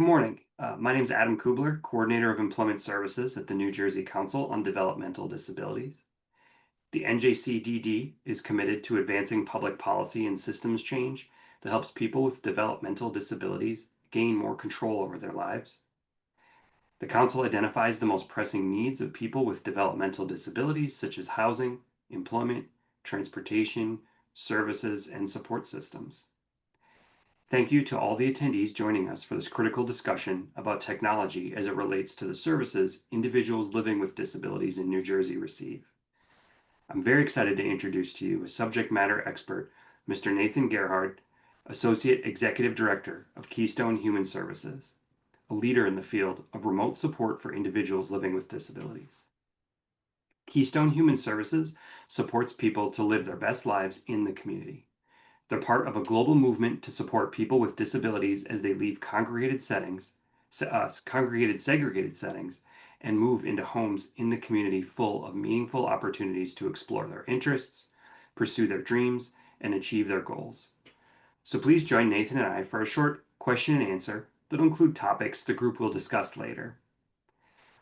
Good morning. My name is Adam Kubler, Coordinator of Employment Services at the New Jersey Council on Developmental Disabilities. The NJCDD is committed to advancing public policy and systems change that helps people with developmental disabilities gain more control over their lives. The Council identifies the most pressing needs of people with developmental disabilities, such as housing, employment, transportation, services, and support systems. Thank you to all the attendees joining us for this critical discussion about technology as it relates to the services individuals living with disabilities in New Jersey receive. I'm very excited to introduce to you a subject matter expert, Mr. Nathan Gerhard, Associate Executive Director of Keystone Human Services, a leader in the field of remote support for individuals living with disabilities. Keystone Human Services supports people to live their best lives in the community. They're part of a global movement to support people with disabilities as they leave congregated segregated settings and move into homes in the community full of meaningful opportunities to explore their interests, pursue their dreams, and achieve their goals. So please join Nathan and I for a short question and answer that'll include topics the group will discuss later.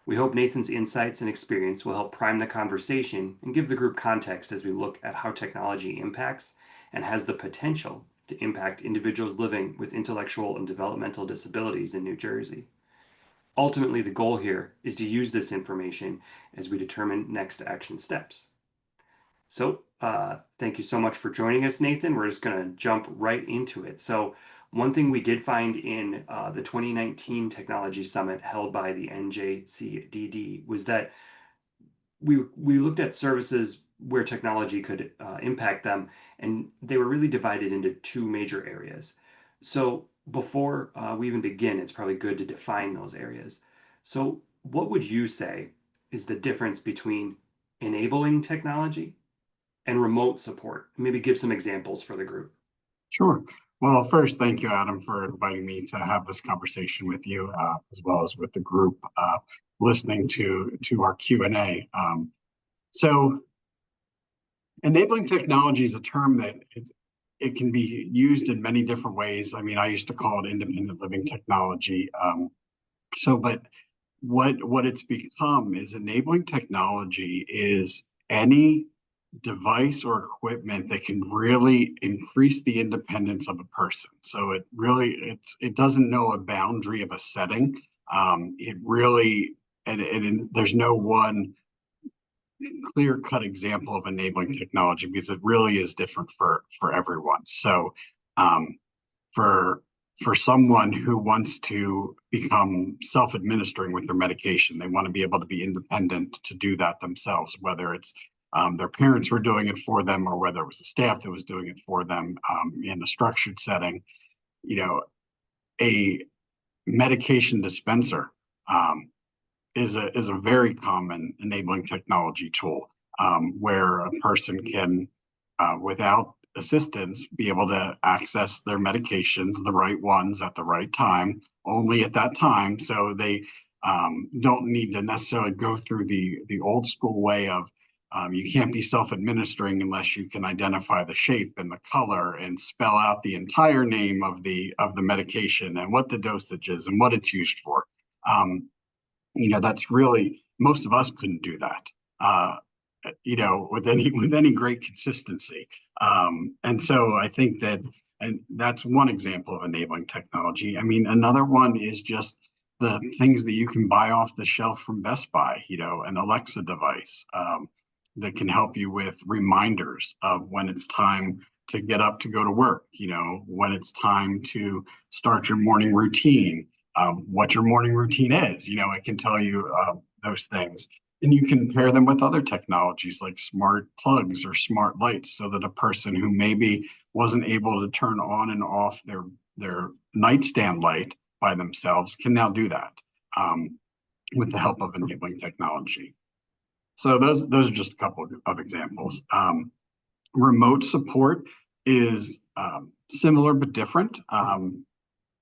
We hope Nathan's insights and experience will help prime the conversation and give the group context as we look at how technology impacts and has the potential to impact individuals living with intellectual and developmental disabilities in New Jersey. Ultimately, the goal here is to use this information as we determine next action steps. So, thank you so much for joining us, Nathan. We're just going to jump right into it. So, one thing we did find in the 2019 Technology Summit held by the NJCDD was that we looked at services where technology could impact them, and they were really divided into two major areas. So before we even begin, it's probably good to define those areas. So what would you say is the difference between enabling technology and remote support? Maybe give some examples for the group. Sure. Well, first, thank you, Adam, for inviting me to have this conversation with you, as well as with the group listening to our Q&A. So enabling technology is a term that it can be used in many different ways. I mean, I used to call it independent living technology. But what it's become is enabling technology is any device or equipment that can really increase the independence of a person. So it doesn't know a boundary of a setting. It really, and there's no one clear-cut example of enabling technology because it really is different for everyone. So for someone who wants to become self-administering with their medication, they want to be able to be independent to do that themselves, whether it's their parents were doing it for them or whether it was a staff that was doing it for them in a structured setting. A medication dispenser is a very common enabling technology tool where a person can, without assistance, be able to access their medications, the right ones at the right time, only at that time. So they don't need to necessarily go through the old school way of you can't be self-administering unless you can identify the shape and the color and spell out the entire name of the medication and what the dosage is and what it's used for. That's really, most of us couldn't do that, with any great consistency. And so I think and that's one example of enabling technology. I mean, another one is just the things that you can buy off the shelf from Best Buy, an Alexa device that can help you with reminders of when it's time to get up to go to work, when it's time to start your morning routine. What your morning routine is. It can tell you those things. And you can pair them with other technologies like smart plugs or smart lights so that a person who maybe wasn't able to turn on and off their nightstand light by themselves can now do that with the help of enabling technology. So those are just a couple of examples. Remote support is similar but different. And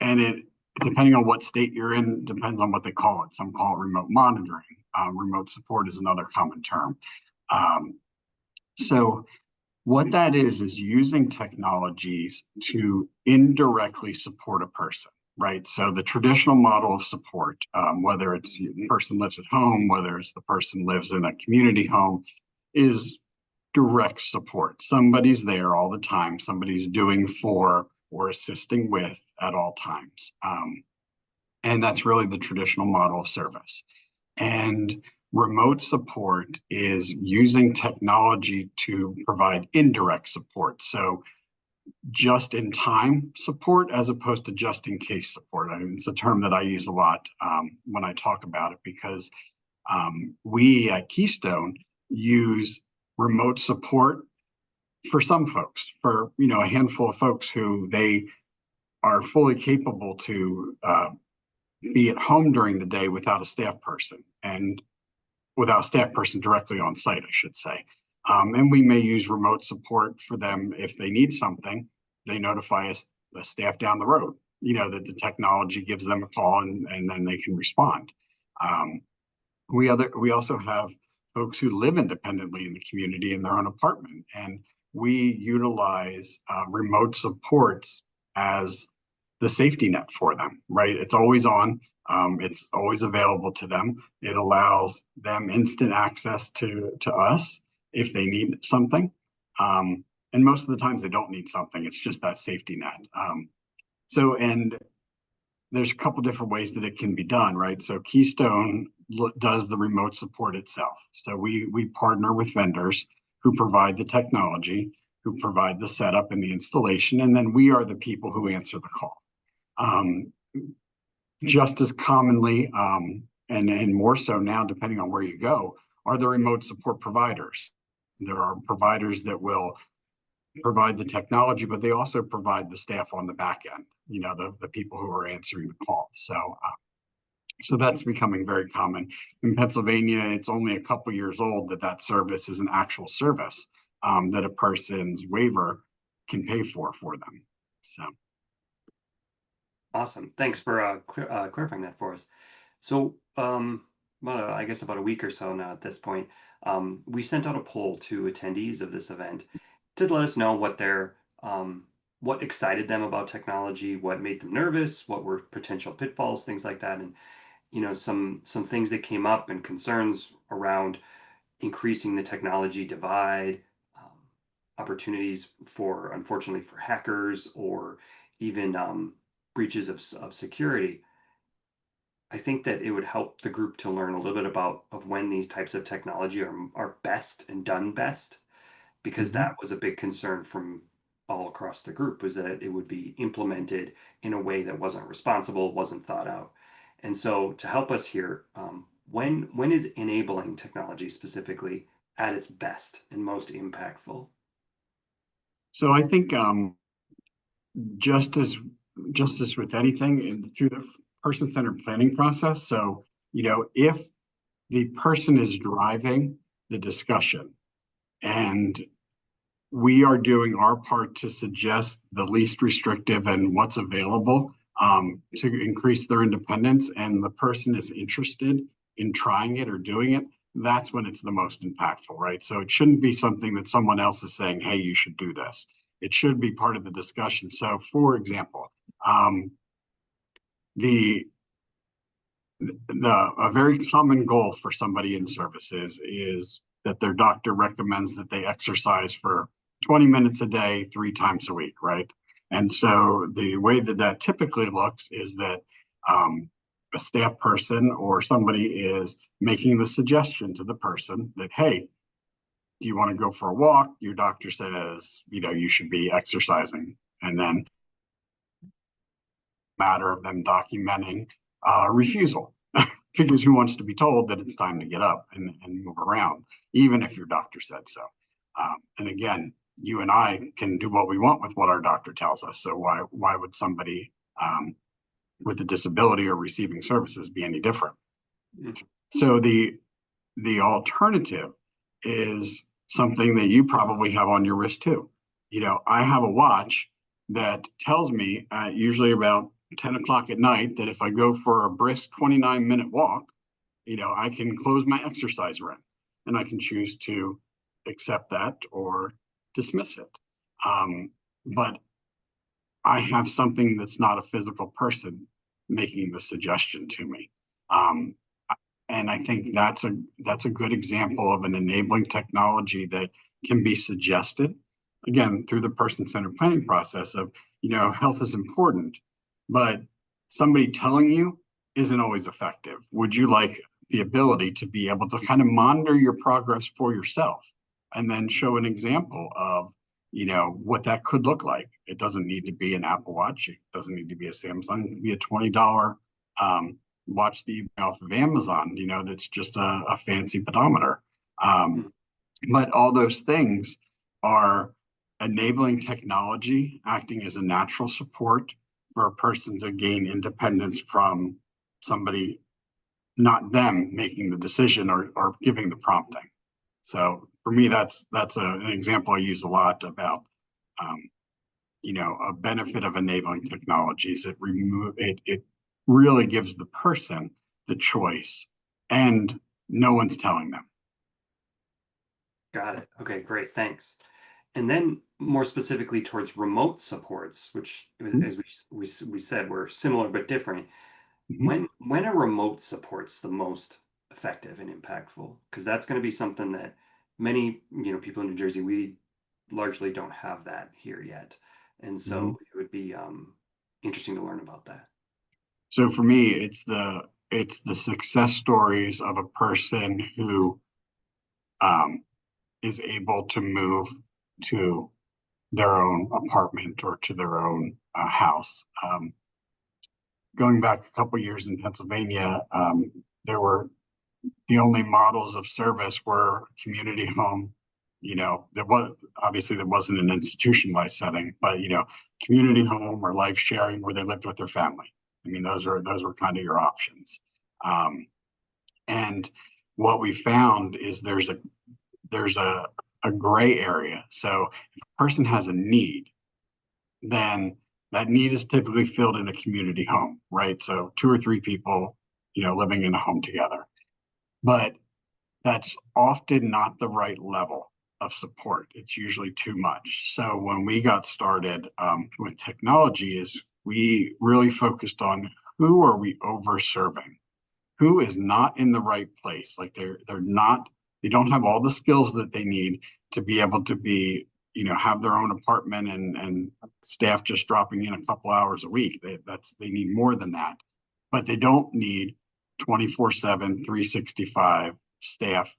it, depending on what state you're in, depends on what they call it. Some call it remote monitoring. Remote support is another common term. So what that is using technologies to indirectly support a person. right? So the traditional model of support, whether it's the person lives at home, whether it's the person lives in a community home, is direct support. Somebody's there all the time. Somebody's doing for or assisting with at all times. And that's really the traditional model of service. And remote support is using technology to provide indirect support. So just in time support as opposed to just in case support. I mean, it's a term that I use a lot when I talk about it because we at Keystone use remote support for some folks, for a handful of folks who they are fully capable to be at home during the day without a staff person and without a staff person directly on site, I should say. And we may use remote support for them if they need something. They notify us, the staff down the road, that the technology gives them a call and then they can respond. We also have folks who live independently in the community in their own apartment, and we utilize remote supports as the safety net for them, right? It's always on. It's always available to them. It allows them instant access to us if they need something. And most of the times they don't need something. It's just that safety net. And there's a couple different ways that it can be done, right? So Keystone does the remote support itself. So we partner with vendors who provide the technology, who provide the setup and the installation, and then we are the people who answer the call. Just as commonly, and more so now, depending on where you go, are the remote support providers. There are providers that will provide the technology, but they also provide the staff on the back end, the people who are answering the calls. So that's becoming very common. In Pennsylvania, it's only a couple years old that service is an actual service that a person's waiver can pay for them. So. Awesome. Thanks for clarifying that for us. So, I guess about a week or so now at this point, we sent out a poll to attendees of this event to let us know what excited them about technology, what made them nervous, what were potential pitfalls, things like that, and some things that came up and concerns around increasing the technology divide, opportunities unfortunately, for hackers or even breaches of security. I think that it would help the group to learn a little bit about when these types of technology are best and done best, because that was a big concern from all across the group, was that it would be implemented in a way that wasn't responsible, wasn't thought out. And so to help us here, when is enabling technology specifically at its best and most impactful? So I think just as with anything through the person-centered planning process. So, if the person is driving the discussion and we are doing our part to suggest the least restrictive and what's available to increase their independence, and the person is interested in trying it or doing it, that's when it's the most impactful, right? So it shouldn't be something that someone else is saying, hey, you should do this. It should be part of the discussion. So, for example, a very common goal for somebody in services is that their doctor recommends that they exercise for 20 minutes a day, 3 times a week, right? And so the way that typically looks is that a staff person or somebody is making the suggestion to the person that, hey, do you want to go for a walk? Your doctor says, you should be exercising. And then matter of them documenting refusal. Because who wants to be told that it's time to get up and move around, even if your doctor said so. And again, you and I can do what we want with what our doctor tells us. So why would somebody with a disability or receiving services be any different? So the alternative is something that you probably have on your wrist too. I have a watch that tells me usually about 10 o'clock at night that if I go for a brisk 29-minute walk, I can close my exercise run, and I can choose to accept that or dismiss it. But I have something that's not a physical person making the suggestion to me. Um, and I think that's a good example of an enabling technology that can be suggested, again, through the person-centered planning process of, health is important, but somebody telling you isn't always effective. Would you like the ability to be able to kind of monitor your progress for yourself and then show an example of, what that could look like? It doesn't need to be an Apple Watch. It doesn't need to be a Samsung. It could be a $20 watch that you buy off of Amazon, that's just a fancy pedometer. Um, but all those things are enabling technology, acting as a natural support for a person to gain independence from somebody, not them making the decision or giving the prompting. So for me, that's an example I use a lot about, um, a benefit of enabling technologies. It really gives the person the choice, and no one's telling them. Got it. Okay, great. Thanks. And then more specifically towards remote supports, which, as we said, were similar but different. Mm-hmm. When a remote support's the most effective and impactful, because that's going to be something that many, people in New Jersey, we largely don't have that here yet. And Mm-hmm. so it would be interesting to learn about that. So for me, it's the success stories of a person who um, is able to move to their own apartment or to their own house. Going back a couple years in Pennsylvania, there were the only models of service were community home. There wasn't an institutionalized setting, but community home or life sharing where they lived with their family. I mean, those were kind of your options. Um, and what we found is there's a gray area. So if a person has a need, then that need is typically filled in a community home, right? So two or three people, living in a home together. But that's often not the right level of support. It's usually too much. So when we got started with technology, is we really focused on who are we over serving, who is not in the right place, like they don't have all the skills that they need to be able to be have their own apartment and staff just dropping in a couple hours a week. They need more than that, but they don't need 24/7 365 staff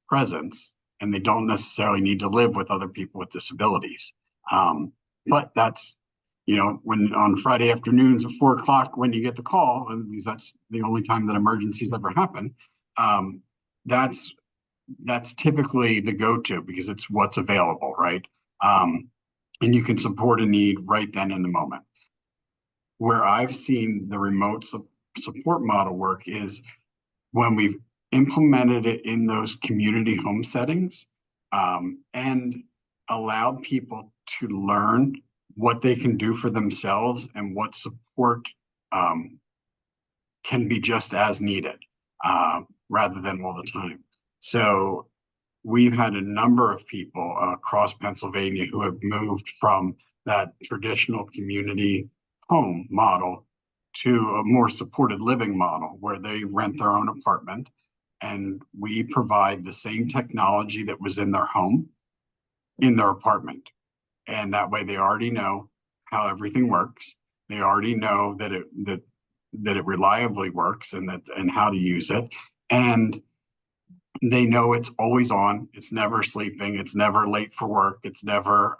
presence, and they don't necessarily need to live with other people with disabilities. But that's when on Friday afternoons at 4 o'clock, when you get the call, and because that's the only time that emergencies ever happen, um, that's typically the go-to because it's what's available, right? Um, and you can support a need right then in the moment. Where I've seen the remote support model work is when we've implemented it in those community home settings, and allowed people to learn what they can do for themselves and what support um, can be just as needed, rather than all the time. So we've had a number of people across Pennsylvania who have moved from that traditional community home model to a more supported living model where they rent their own apartment and we provide the same technology that was in their home in their apartment. And that way they already know how everything works. They already know that it reliably works and how to use it. And they know it's always on. It's never sleeping. It's never late for work. It's never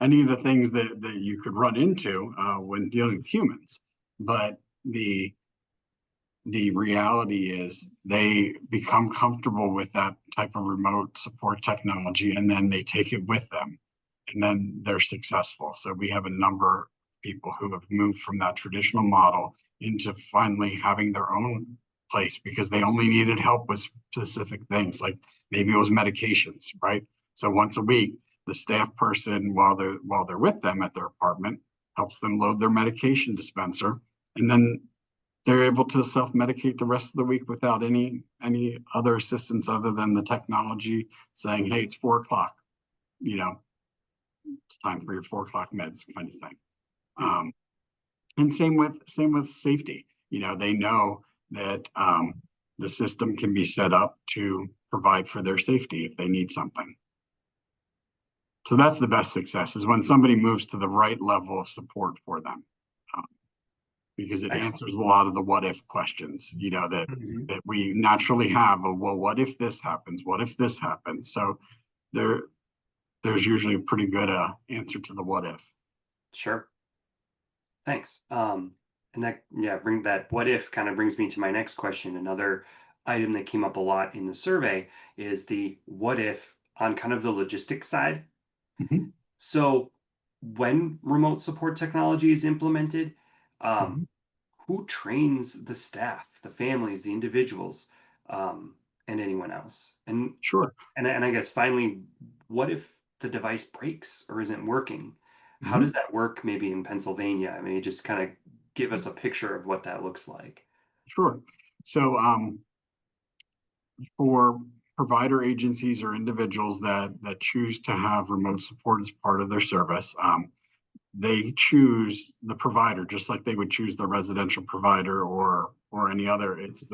any of the things that you could run into when dealing with humans. But the reality is they become comfortable with that type of remote support technology and then they take it with them and then they're successful. So we have a number of people who have moved from that traditional model into finally having their own place because they only needed help with specific things, like maybe it was medications, right? So once a week, the staff person, while they're with them at their apartment, helps them load their medication dispenser, and then they're able to self-medicate the rest of the week without any other assistance other than the technology saying, hey, it's 4 o'clock, it's time for your 4 o'clock meds kind of thing. And same with safety. They know that the system can be set up to provide for their safety if they need something. So that's the best success, is when somebody moves to the right level of support for them, because it Excellent. answers a lot of the what if questions, that Mhm. that we naturally have of, well, what if this happens? What if this happens? So there there's usually a pretty good answer to the what if. Sure. Thanks. And that, yeah, bring that what if kind of brings me to my next question. Another item that came up a lot in the survey is the what if on kind of the logistics side. Mhm, So when remote support technology is implemented, um, mhm. who trains the staff, the families, the individuals, um, and anyone else? Sure. And I guess finally, what if the device breaks or isn't working? How does Mhm. that work maybe in Pennsylvania? I mean, just kind of give us a picture of what that looks like. Sure. So for provider agencies or individuals that choose to have remote support as part of their service, they choose the provider just like they would choose the residential provider or any other. It's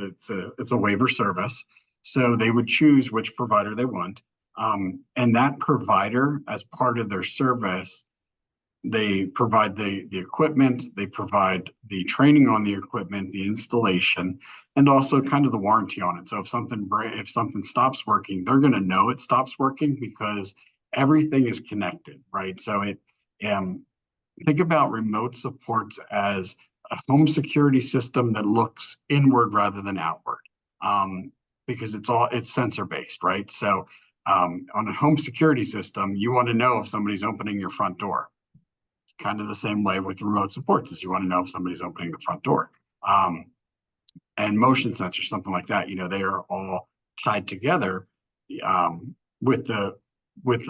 a waiver service, so they would choose which provider they want, and that provider, as part of their service, they provide the equipment, they provide the training on the equipment, the installation, and also kind of the warranty on it. So if something stops working, they're going to know it stops working because everything is connected, right? So um, think about remote supports as a home security system that looks inward rather than outward, because it's sensor based, right? So on a home security system, you want to know if somebody's opening your front door. Kind of the same way with remote supports, is you want to know if somebody's opening the front door. Um, and motion sensors, something like that, they are all tied together with the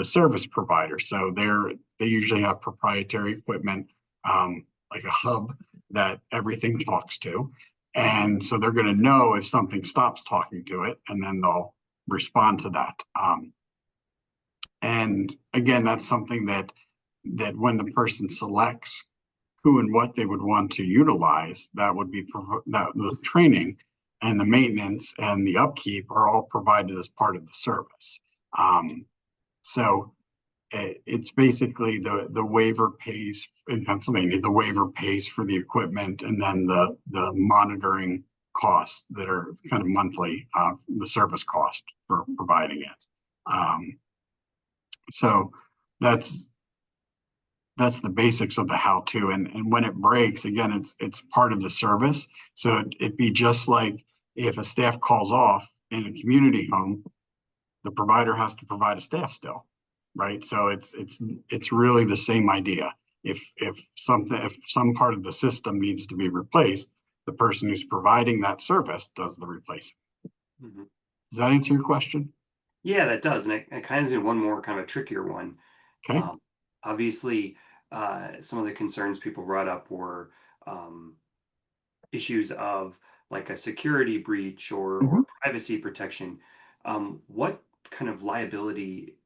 service provider. So they usually have proprietary equipment, like a hub that everything talks to. And so they're going to know if something stops talking to it, and then they'll respond to that. And again, that's something that when the person selects who and what they would want to utilize, that would be that the training and the maintenance and the upkeep are all provided as part of the service. So it's basically the waiver pays in Pennsylvania. The waiver pays for the equipment, and then the monitoring costs that are kind of monthly, the service cost for providing it. Um, so that's that's the basics of the how to. And when it breaks, again, it's part of the service. So it'd be just like if a staff calls off in a community home, the provider has to provide a staff still, right? So it's really the same idea. If some part of the system needs to be replaced, the person who's providing that service does the replacing. Mhm. Does that answer your question? Yeah, that does. And it kind of is one more kind of a trickier one. Okay. Um, Obviously, some of the concerns people brought up were um, issues of like a security breach or Mhm. privacy protection. What kind of liability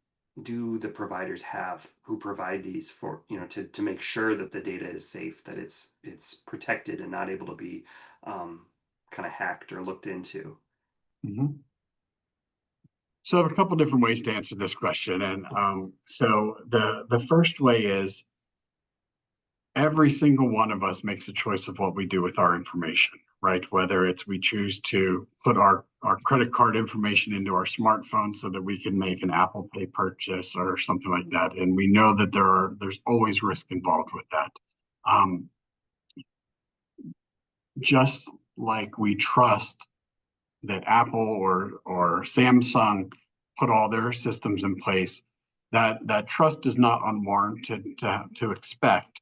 do the providers have who provide these for, to make sure that the data is safe, that it's protected and not able to be kind of hacked or looked into? Mhm. So I have a couple different ways to answer this question. And so the first way is every single one of us makes a choice of what we do with our information, right? Whether it's we choose to put our credit card information into our smartphone so that we can make an Apple Pay purchase or something like that. And we know that there's always risk involved with that. Um, just like we trust that Apple or Samsung put all their systems in place, that trust is not unwarranted to expect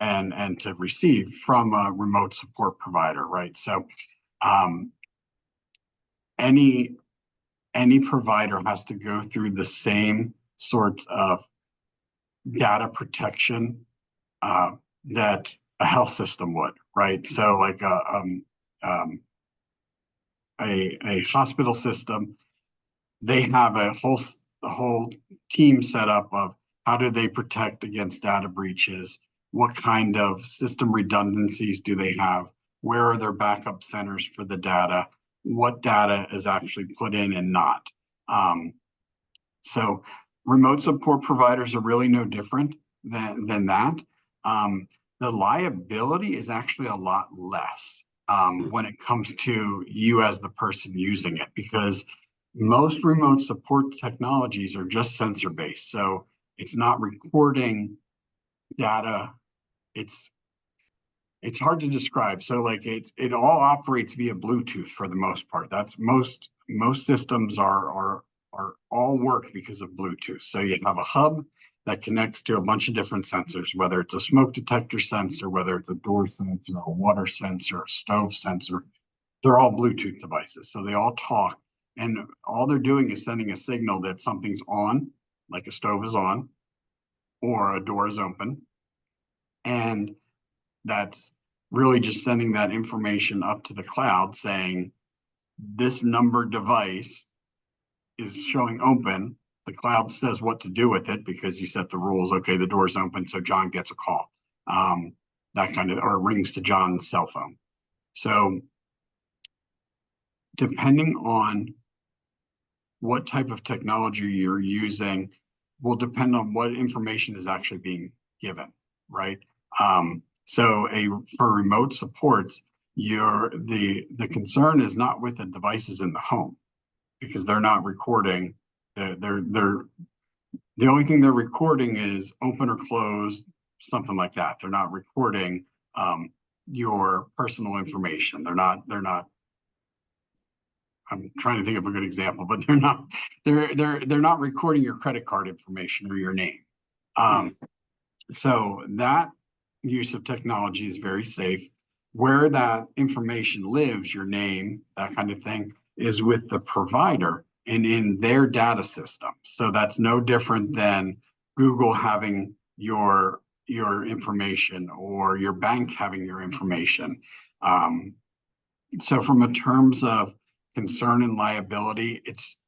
and to receive from a remote support provider, right? So um, any any provider has to go through the same sorts of data protection uh, that a health system would, right? So like um, a hospital system, they have a whole team set up of how do they protect against data breaches, what kind of system redundancies do they have? Where are their backup centers for the data? What data is actually put in and not? So remote support providers are really no different than that. The liability is actually a lot less when it comes to you as the person using it, because most remote support technologies are just sensor based. So it's not recording data. It's hard to describe. So like it all operates via Bluetooth for the most part. That's most systems are all work because of Bluetooth. So you have a hub that connects to a bunch of different sensors, whether it's a smoke detector sensor, whether it's a door sensor, a water sensor, a stove sensor. They're all Bluetooth devices. So they all talk, and all they're doing is sending a signal that something's on, like a stove is on, or a door is open. And that's really just sending that information up to the cloud saying this numbered device is showing open. The cloud says what to do with it because you set the rules. Okay, the door's open, so John gets a call. That kind of, or it rings to John's cell phone. So depending on what type of technology you're using will depend on what information is actually being given, right? So for remote supports, the concern is not with the devices in the home because they're not recording. The only thing they're recording is open or closed, something like that. They're not recording your personal information. I'm trying to think of a good example, but they're not recording your credit card information or your name. So that use of technology is very safe. Where that information lives, your name, that kind of thing, is with the provider and in their data system. So that's no different than Google having your information or your bank having your information. So from a terms of concern and liability, it's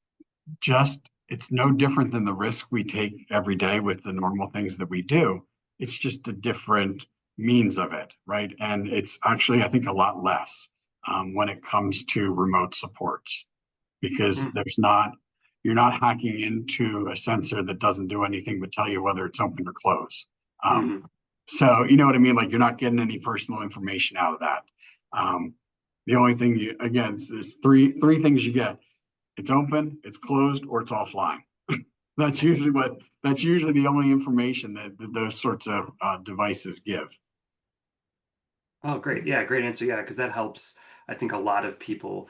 no different than the risk we take every day with the normal things that we do. It's just a different means of it, right? And it's actually, I think, a lot less when it comes to remote supports because you're not hacking into a sensor that doesn't do anything but tell you whether it's open or closed. So you know what I mean? Like you're not getting any personal information out of that. The only thing there's three things you get. It's open, it's closed, or it's offline. That's usually the only information that those sorts of devices give. Oh, great. Yeah, great answer. Yeah, because that helps. I think a lot of people,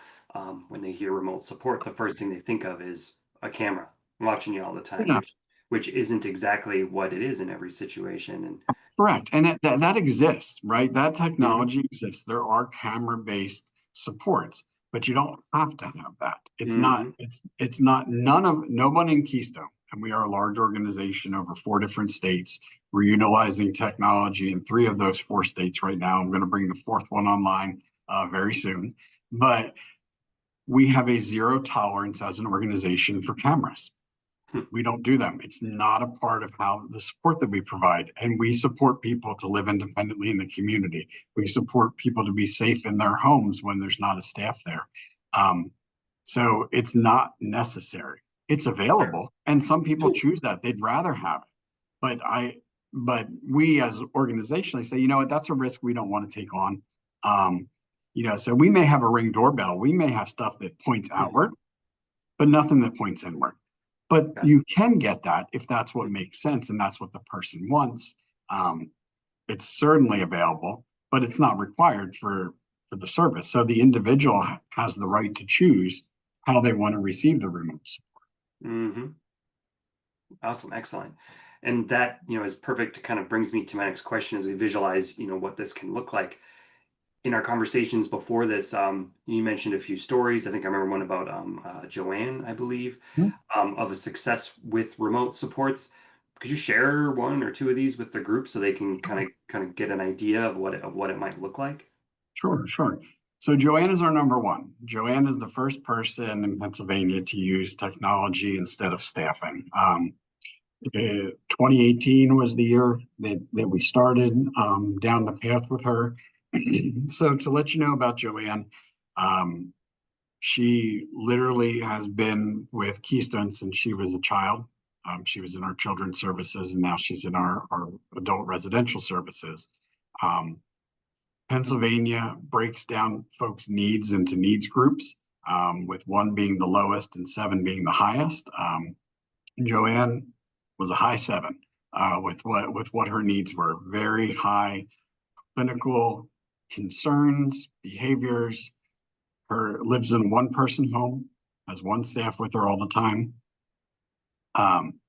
when they hear remote support, the first thing they think of is a camera watching you all the time, Yeah, which isn't exactly what it is in every situation. And correct. And that exists, right? That Mhm, technology exists. There are camera-based supports, but you don't have to have that. mhm, It's not nobody in Keystone, and we are a large organization over 4 different states. We're utilizing technology in 3 of those 4 states right now. I'm going to bring the fourth one online very soon. But we have a zero tolerance as an organization for cameras. hmm, We don't do them. It's not a part of how the support that we provide. And we support people to live independently in the community. We support people to be safe in their homes when there's not a staff there. So it's not necessary. It's sure. available, and some people choose that. They'd rather have it. But we as organizationally say, you know what, that's a risk we don't want to take on. So we may have a Ring doorbell. We may have stuff that points Mhm, outward, but nothing that points inward. But got you can get that if that's what makes sense and that's what the person wants. It's certainly available, but it's not required for the service. So the individual has the right to choose how they want to receive the remote support. mhm. Awesome, excellent. And that, is perfect. Kind of brings me to my next question as we visualize, what this can look like. In our conversations before this, you mentioned a few stories. I think I remember one about Joanne, I believe, of a success with remote supports. Could you share one or two of these with the group so they can kind of get an idea of what it might look like? Sure, sure. So Joanne is our number one. Joanne is the first person in Pennsylvania to use technology instead of staffing. 2018 was the year that we started down the path with her. So to let you know about Joanne, um, she literally has been with Keystone since she was a child. She was in our children's services, and now she's in our adult residential services. Um, Pennsylvania breaks down folks' needs into needs groups, with one being the lowest and seven being the highest. Joanne was a high seven, with what her needs were. Very high clinical concerns, behaviors. Her lives in a one-person home, has one staff with her all the time. Um,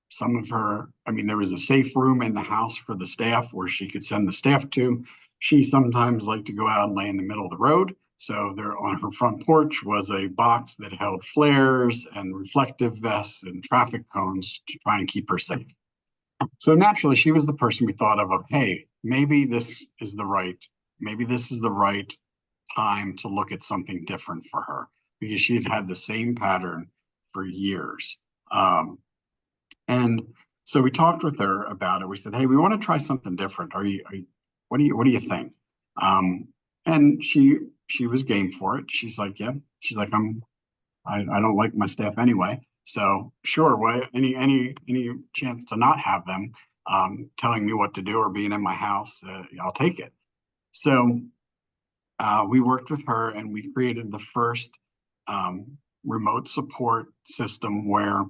some of her, I mean, there was a safe room in the house for the staff where she could send the staff to. She sometimes liked to go out and lay in the middle of the road. So there on her front porch was a box that held flares and reflective vests and traffic cones to try and keep her safe. So naturally, she was the person we thought of, hey, maybe this is the right time to look at something different for her, because she had the same pattern for years. And so we talked with her about it. We said, hey, we want to try something different. What do you think? And she was game for it. She's like, yeah. She's like, I don't like my staff anyway. So sure, any chance to not have them telling me what to do or being in my house, I'll take it. So we worked with her and we created the first remote support system where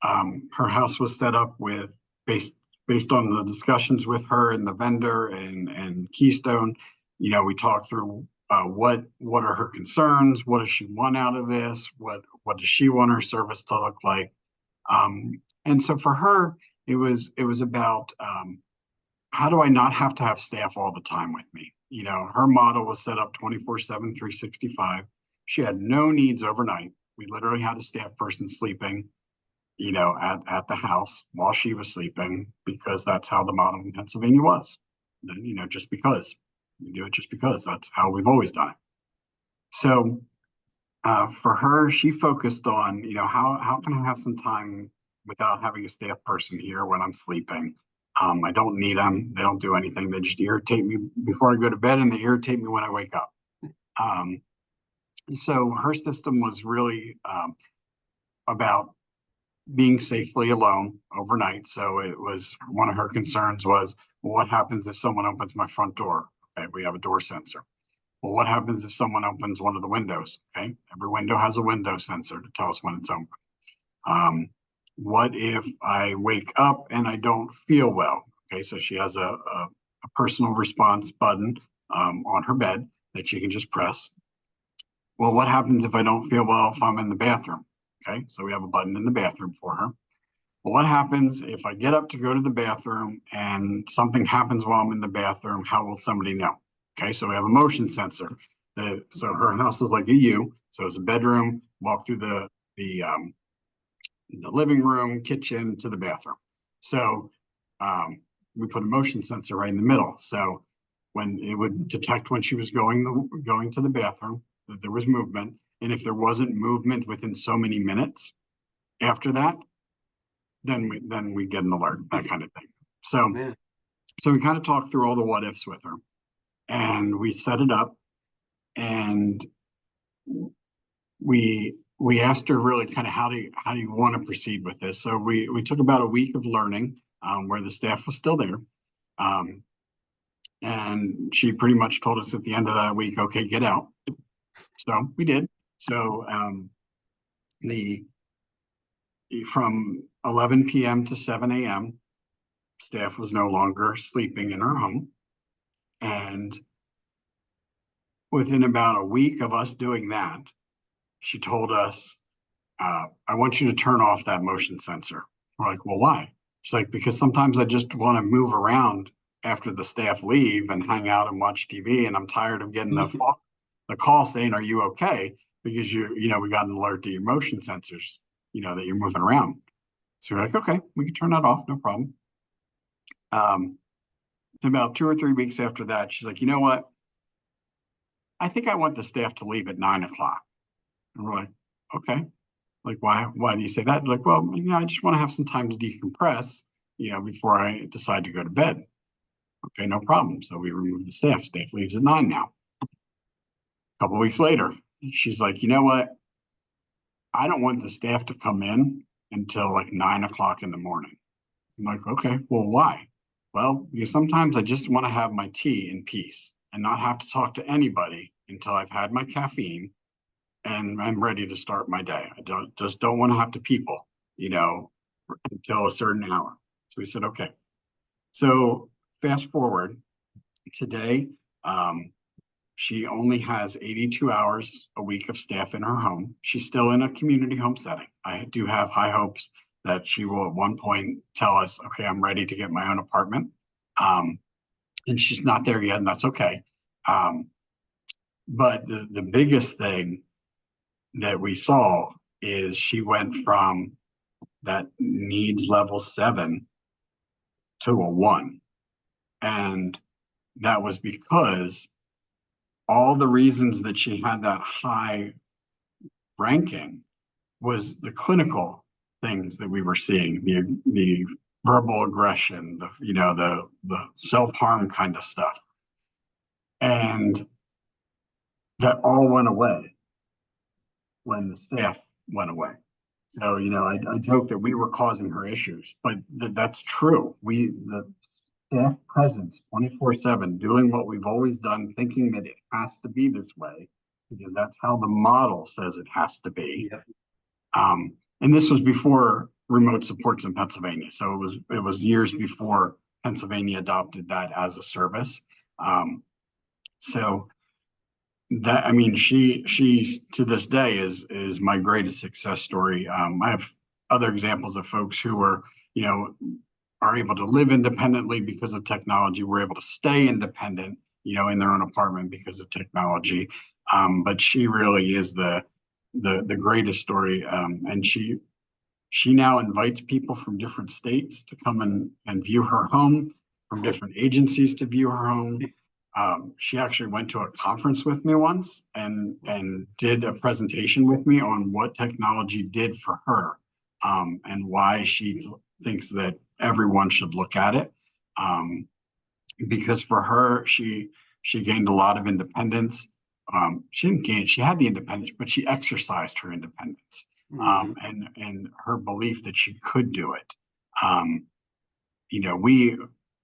her house was set up with based on the discussions with her and the vendor and Keystone. We talked through what are her concerns, what does she want out of this, what does she want her service to look like. And so for her, it was about how do I not have to have staff all the time with me? Her model was set up 24/7, 365. She had no needs overnight. We literally had a staff person sleeping, at the house while she was sleeping, because that's how the model in Pennsylvania was. Just because we do it, just because that's how we've always done it. So for her, she focused on, how can I have some time without having a staff person here when I'm sleeping? I don't need them. They don't do anything. They just irritate me before I go to bed, and they irritate me when I wake up. So her system was really about being safely alone overnight. So it was one of her concerns was, well, what happens if someone opens my front door? Okay, we have a door sensor. Well, what happens if someone opens one of the windows? Okay, every window has a window sensor to tell us when it's open. What if I wake up and I don't feel well? Okay, so she has a personal response button on her bed that she can just press. Well, what happens if I don't feel well if I'm in the bathroom? Okay, so we have a button in the bathroom for her. Well, what happens if I get up to go to the bathroom and something happens while I'm in the bathroom? How will somebody know? Okay, so we have a motion sensor. So her house is like a U. So it's a bedroom, walk through the living room, kitchen to the bathroom. So we put a motion sensor right in the middle. So when it would detect when she was going to the bathroom, that there was movement. And if there wasn't movement within so many minutes after that, then we get an alert, that kind of thing. So we kind of talked through all the what ifs with her, and we set it up, and we asked her really kind of how do you want to proceed with this. So we took about a week of learning where the staff was still there. And she pretty much told us at the end of that week, okay, get out. So we did. So from 11 p.m. to 7 a.m., staff was no longer sleeping in her home. And within about a week of us doing that, she told us, I want you to turn off that motion sensor. We're like, well, why? She's like, because sometimes I just want to move around after the staff leave and hang out and watch TV. And I'm tired of getting the call saying, are you okay? Because we got an alert to your motion sensors, that you're moving around. So we're like, okay, we can turn that off, no problem. About 2 or 3 weeks after that, she's like, you know what? I think I want the staff to leave at 9 o'clock. And we're like, okay. Like, why do you say that? Like, well, I just want to have some time to decompress, before I decide to go to bed. Okay, no problem. So we remove the staff. Staff leaves at 9 now. A couple weeks later, she's like, you know what? I don't want the staff to come in until like 9 o'clock in the morning. I'm like, okay, well, why? Well, because sometimes I just want to have my tea in peace and not have to talk to anybody until I've had my caffeine and I'm ready to start my day. I don't want to have to people, you know, until a certain hour. So we said, okay. So fast forward today, she only has 82 hours a week of staff in her home. She's still in a community home setting. I do have high hopes that she will at one point tell us, okay, I'm ready to get my own apartment. And she's not there yet, and that's okay. But the biggest thing that we saw is she went from that needs level 7 to a 1. And that was because all the reasons that she had that high ranking was the clinical things that we were seeing, the verbal aggression, the self-harm kind of stuff. And that all went away when the staff went away. So, I joke that we were causing her issues, but that's true. The staff presence 24/7, doing what we've always done, thinking that it has to be this way, because that's how the model says it has to be. Yep. And this was before remote supports in Pennsylvania. So it was years before Pennsylvania adopted that as a service. So that, I mean, she's to this day is my greatest success story. I have other examples of folks who are able to live independently because of technology. We're able to stay independent, in their own apartment because of technology. But she really is the greatest story. And she now invites people from different states to come and view her home, from different agencies to view her home. She actually went to a conference with me once and did a presentation with me on what technology did for her, and why she thinks that everyone should look at it. Because for her, she gained a lot of independence. She didn't gain; she had the independence, but she exercised her independence, and her belief that she could do it.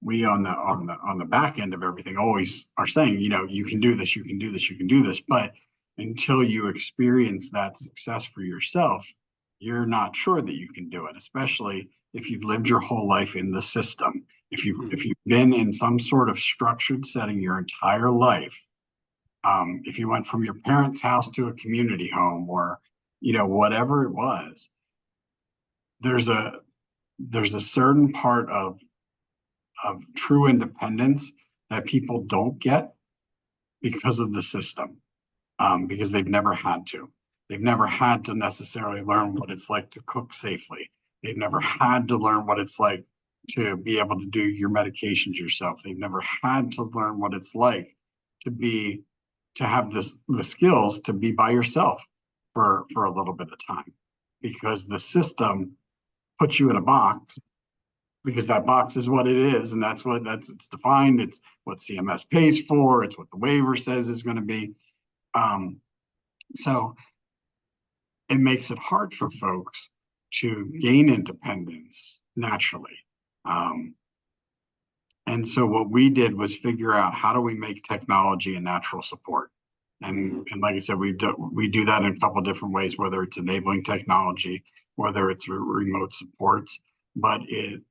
We on the back end of everything always are saying, you can do this, you can do this, you can do this. But until you experience that success for yourself, you're not sure that you can do it, especially if you've lived your whole life in the system. If you've been in some sort of structured setting your entire life, if you went from your parents' house to a community home, or whatever it was, there's a certain part of true independence that people don't get because of the system, because they've never had to. They've never had to necessarily learn what it's like to cook safely. They've never had to learn what it's like to be able to do your medications yourself. They've never had to learn what it's like to have the skills to be by yourself for a little bit of time, because the system puts you in a box, because that box is what it is, and it's defined. It's what CMS pays for. It's what the waiver says is going to be. So it makes it hard for folks to gain independence naturally. And so what we did was figure out, how do we make technology a natural support? And like I said, we do that in a couple of different ways, whether it's enabling technology, whether it's remote supports, but it's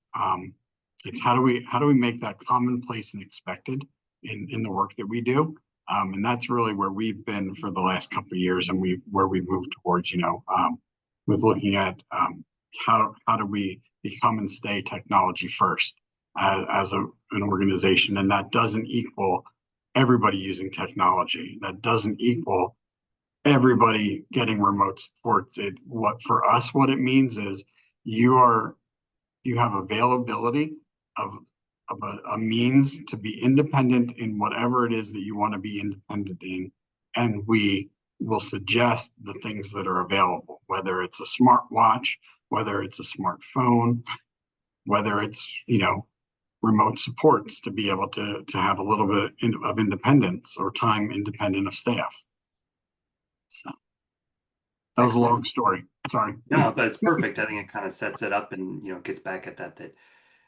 how do we make that commonplace and expected in the work that we do. And that's really where we've been for the last couple of years, and where we moved towards, with looking at how do we become and stay technology first as an organization. And that doesn't equal everybody using technology. That doesn't equal everybody getting remote supports. What it means is you have availability of a means to be independent in whatever it is that you want to be independent in, and we will suggest the things that are available, whether it's a smartwatch, whether it's a smartphone, whether it's, remote supports to be able to have a little bit of independence or time independent of staff. So that was a Excellent. long story. Sorry. No, but it's perfect. I think it kind of sets it up and, gets back at that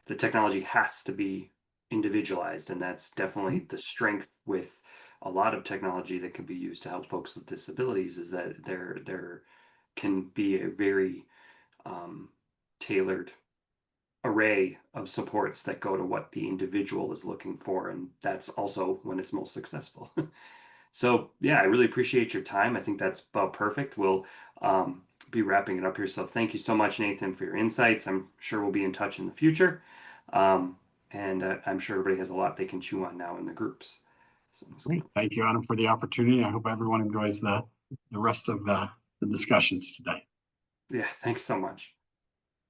the technology has to be individualized, and that's definitely the strength with a lot of technology that can be used to help folks with disabilities is that there can be a very tailored array of supports that go to what the individual is looking for, and that's also when it's most successful. So yeah, I really appreciate your time. I think that's about perfect. We'll be wrapping it up here. So thank you so much, Nathan, for your insights. I'm sure we'll be in touch in the future. Um, and I'm sure everybody has a lot they can chew on now in the groups. So I'm just Great. gonna, Thank you, Adam, for the opportunity. I hope everyone enjoys the rest of the discussions today. yeah, thanks so much.